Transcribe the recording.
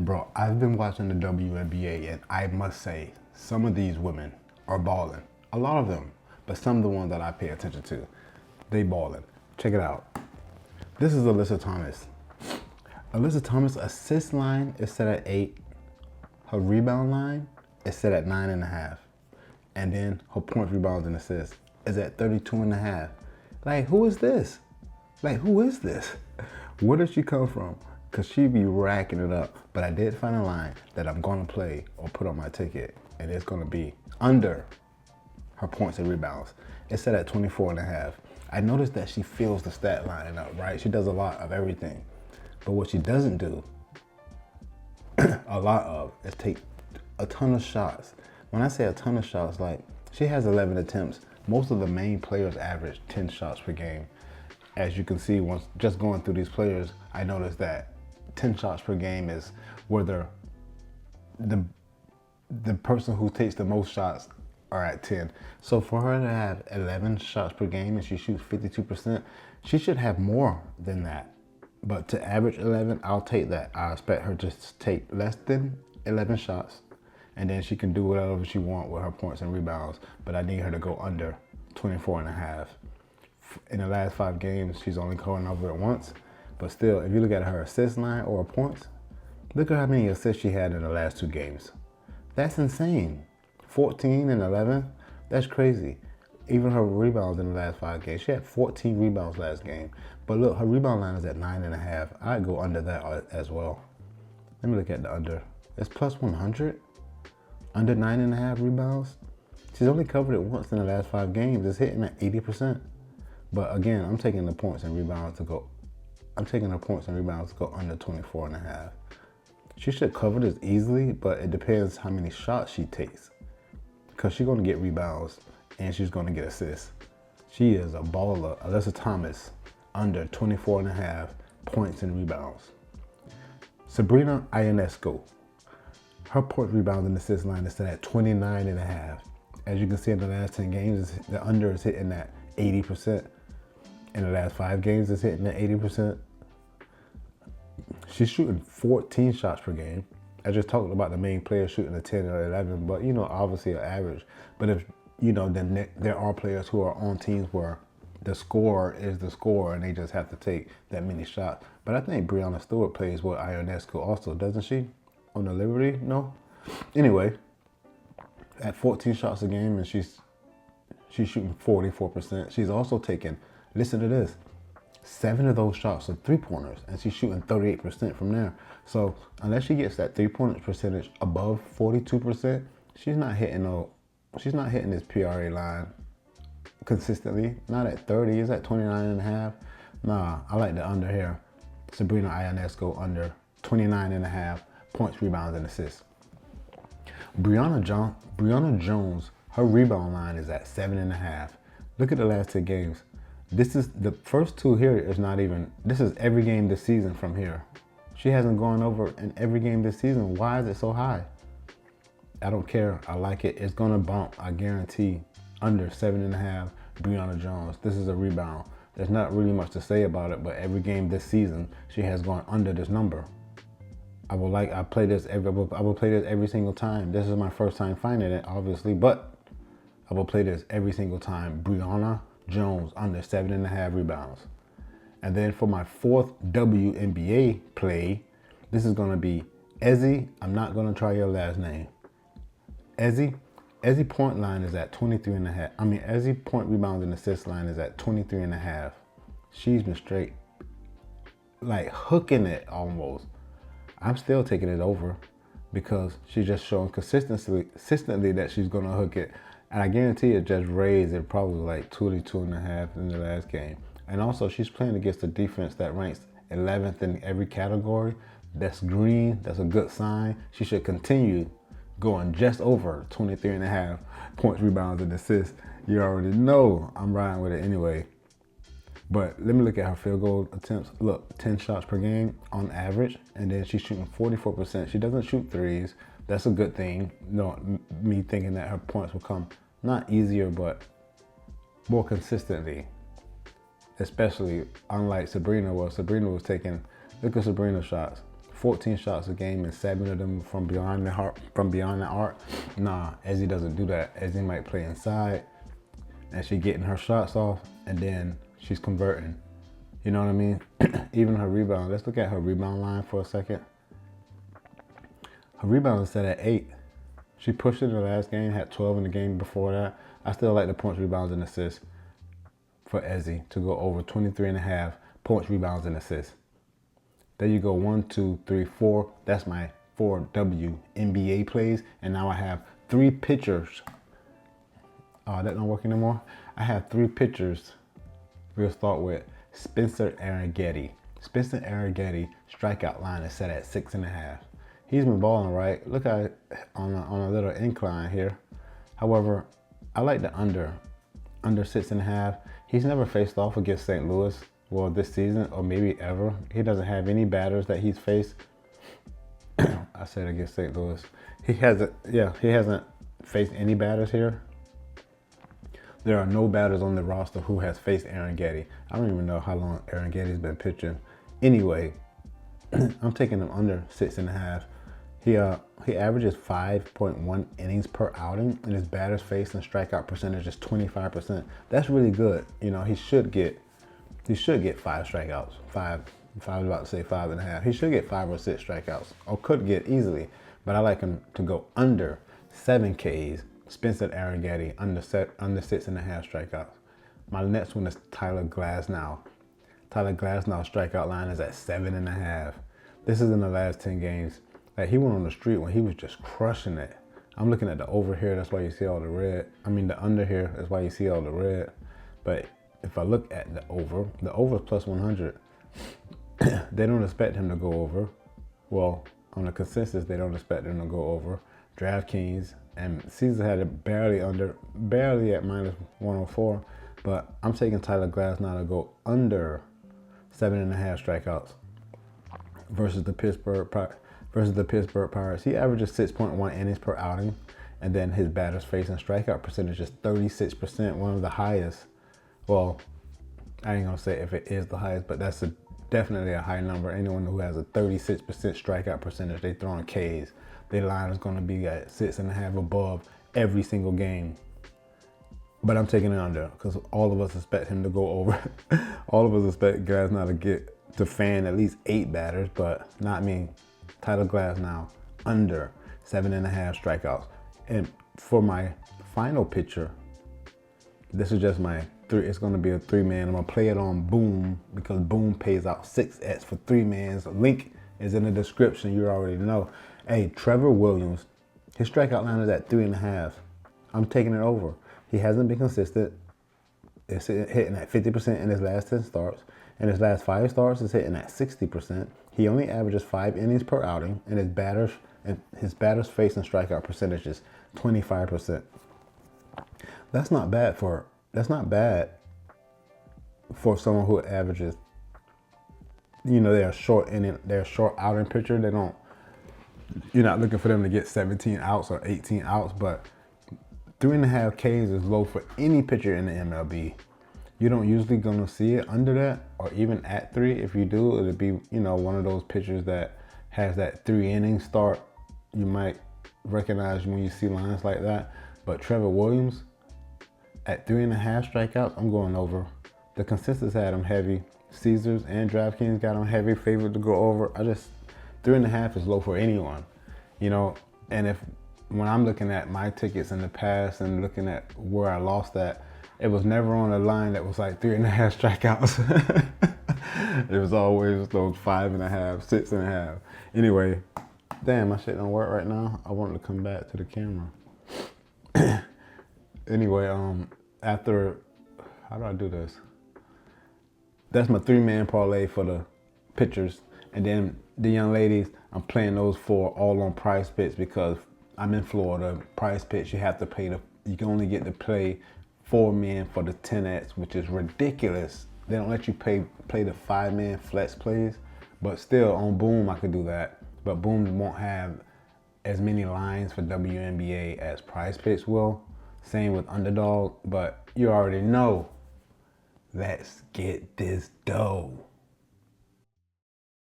Bro, I've been watching the WNBA and I must say, some of these women are balling. A lot of them, but some of the ones that I pay attention to, they balling. Check it out. This is Alyssa Thomas. Alyssa Thomas' assist line is set at 8. Her rebound line is set at 9.5. And then her points, rebounds, and assists is at 32.5. Like, who is this? Like, who is this? Where did she come from? Because she be racking it up. But I did find a line that I'm going to play or put on my ticket. And it's going to be under her points and rebounds. It's set at 24.5. I noticed that she fills the stat line up, right? She does a lot of everything. But what she doesn't do a lot of is take a ton of shots. When I say a ton of shots, like, she has 11 attempts. Most of the main players average 10 shots per game. As you can see, once just going through these players, I noticed that 10 shots per game is where the person who takes the most shots are at 10. So for her to have 11 shots per game and she shoots 52%, she should have more than that. But to average 11, I'll take that. I expect her to take less than 11 shots, and then she can do whatever she wants with her points and rebounds. But I need her to go under 24.5. In the last 5 games, she's only going over it once. But still, if you look at her assist line or her points, look at how many assists she had in the last 2 games. That's insane. 14 and 11, that's crazy. Even her rebounds in the last 5 games, she had 14 rebounds last game. But look, her rebound line is at 9.5. I'd go under that as well. Let me look at the under. It's plus 100. Under 9.5 rebounds. She's only covered it once in the last 5 games. It's hitting at 80%. But again, I'm taking the points and rebounds to go. I'm taking the points and rebounds to go under 24.5. She should cover this easily, but it depends how many shots she takes. Because she's going to get rebounds and she's going to get assists. She is a baller. Alyssa Thomas, under 24.5 points and rebounds. Sabrina Ionescu, her point, rebounds, and assist line is set at 29.5. As you can see in the last 10 games, the under is hitting at 80%. In the last 5 games, it's hitting at 80%. She's shooting 14 shots per game. I just talked about the main players shooting a 10 or 11, but you know, obviously an average. But if you know, then there are players who are on teams where the scorer is the scorer and they just have to take that many shots. But I think Breanna Stewart plays with Ionescu also, doesn't she? On the Liberty? No? Anyway, at 14 shots a game and she's shooting 44%. She's also taking, listen to this, 7 of those shots are 3-pointers and she's shooting 38% from there. So unless she gets that 3-point percentage above 42%, she's not hitting this PRA line consistently. Not at 30, it's at 29.5. Nah, I like the under here. Sabrina Ionescu under 29.5 points, rebounds, and assists. Brianna Jones, her rebound line is at 7.5. Look at the last 2 games. This is the first 2 here is not even, this is every game this season from here. She hasn't gone over in every game this season. Why is it so high? I don't care. I like it. It's going to bump, I guarantee, under 7.5. Brianna Jones. This is a rebound. There's not really much to say about it, but every game this season, she has gone under this number. I will play this every single time. This is my first time finding it, obviously, but I will play this every single time. Brianna Jones under 7.5 rebounds. And then for my 4th WNBA play, this is going to be Ezzy. I'm not going to try your last name. Ezzy point line is at 23.5. Ezzy point, rebounds, and assist line is at 23.5. She's been straight, like, hooking it almost. I'm still taking it over because she's just showing consistently that she's going to hook it. And I guarantee it just raised it probably like 22.5 in the last game. And also she's playing against a defense that ranks 11th in every category. That's green. That's a good sign. She should continue going just over 23.5 points, rebounds, and assists. You already know I'm riding with it anyway. But let me look at her field goal attempts. Look, 10 shots per game on average, and then she's shooting 44%. She doesn't shoot threes. That's a good thing. No, me thinking that her points will come not easier, but more consistently. Especially unlike Sabrina, where Sabrina was taking, look at Sabrina's shots, 14 shots a game and 7 of them from beyond the arc. Nah, Ezzy doesn't do that. Ezzy might play inside and she getting her shots off and then she's converting. You know what I mean? Even her rebound. Let's look at her rebound line for a second. Her rebound is set at 8. She pushed it in the last game, had 12 in the game before that. I still like the points, rebounds, and assists for Ezzy to go over 23.5 points, rebounds, and assists. There you go, 1, 2, 3, 4. That's my 4 WNBA plays. And now I have 3 pitchers. That don't work anymore. I have 3 pitchers. We'll start with Spencer Arrighetti. Spencer Arrighetti strikeout line is set at 6.5. He's been balling, right? Look at it on a little incline here. However, I like the under 6.5. He's never faced off against St. Louis, well, this season or maybe ever. He doesn't have any batters that he's faced. I said against St. Louis. He hasn't faced any batters here. There are no batters on the roster who has faced Arrighetti. I don't even know how long Arrighetti's been pitching. Anyway, I'm taking him under 6.5. He averages 5.1 innings per outing, and his batters faced and strikeout percentage is 25%. That's really good. You know, he should get 5 strikeouts. If I was about to say 5.5, he should get 5 or 6 strikeouts, or could get easily. But I like him to go under 7 Ks. Spencer Arrighetti under 6.5 strikeouts. My next one is Tyler Glasnow. Tyler Glasnow's strikeout line is at 7.5. This is in the last 10 games. Like, he went on the street when he was just crushing it. I'm looking at the over here, that's why you see all the red. I mean the under here, that's why you see all the red. But if I look at the over is plus 100. They don't expect him to go over. Well, on the consensus, they don't expect him to go over. DraftKings and Caesar had it barely at minus 104. But I'm taking Tyler Glasnow to go under 7.5 strikeouts versus the Pittsburgh Pirates. He averages 6.1 innings per outing, and then his batters facing strikeout percentage is 36%, one of the highest. Well, I ain't gonna say if it is the highest, but that's definitely a high number. Anyone who has a 36% strikeout percentage, they throwing Ks. Their line is gonna be at 6.5 above every single game. But I'm taking it under because all of us expect him to go over. All of us expect Glasnow to fan at least 8 batters, but not me. Tyler Glasnow under 7.5 strikeouts. And for my final pitcher, this is just my 3. It's going to be a 3-man. I'm going to play it on Boom because Boom pays out 6x for 3-mans. Link is in the description. You already know. Hey, Trevor Williams, his strikeout line is at 3.5. I'm taking it over. He hasn't been consistent. It's hitting at 50% in his last 10 starts. In his last 5 starts, it's hitting at 60%. He only averages 5 innings per outing, and his batters facing strikeout percentage is 25%. That's not bad for someone who averages. You know, they're a short outing pitcher. You're not looking for them to get 17 outs or 18 outs, but 3.5 Ks is low for any pitcher in the MLB. You don't usually gonna see it under that or even at 3. If you do, it'll be, you know, one of those pitchers that has that 3-inning start. You might recognize when you see lines like that. But Trevor Williams at 3.5 strikeouts, I'm going over. The consensus had him heavy. Caesars and DraftKings got him heavy, favored to go over. 3.5 is low for anyone, you know. And when I'm looking at my tickets in the past and looking at where I lost at, it was never on a line that was like 3.5 strikeouts. It was always those 5.5, 6.5. Anyway, damn, my shit don't work right now. I wanted to come back to the camera. Anyway, after, how do I do this? That's my 3-man parlay for the pitchers. And then the young ladies, I'm playing those 4 all on PrizePicks because I'm in Florida. PrizePicks, you can only get to play 4 men for the 10x, which is ridiculous. They don't let you play the 5-man flex plays, but still on Boom I could do that. But Boom won't have as many lines for WNBA as PrizePicks will. Same with Underdog, but you already know. Let's get this dough.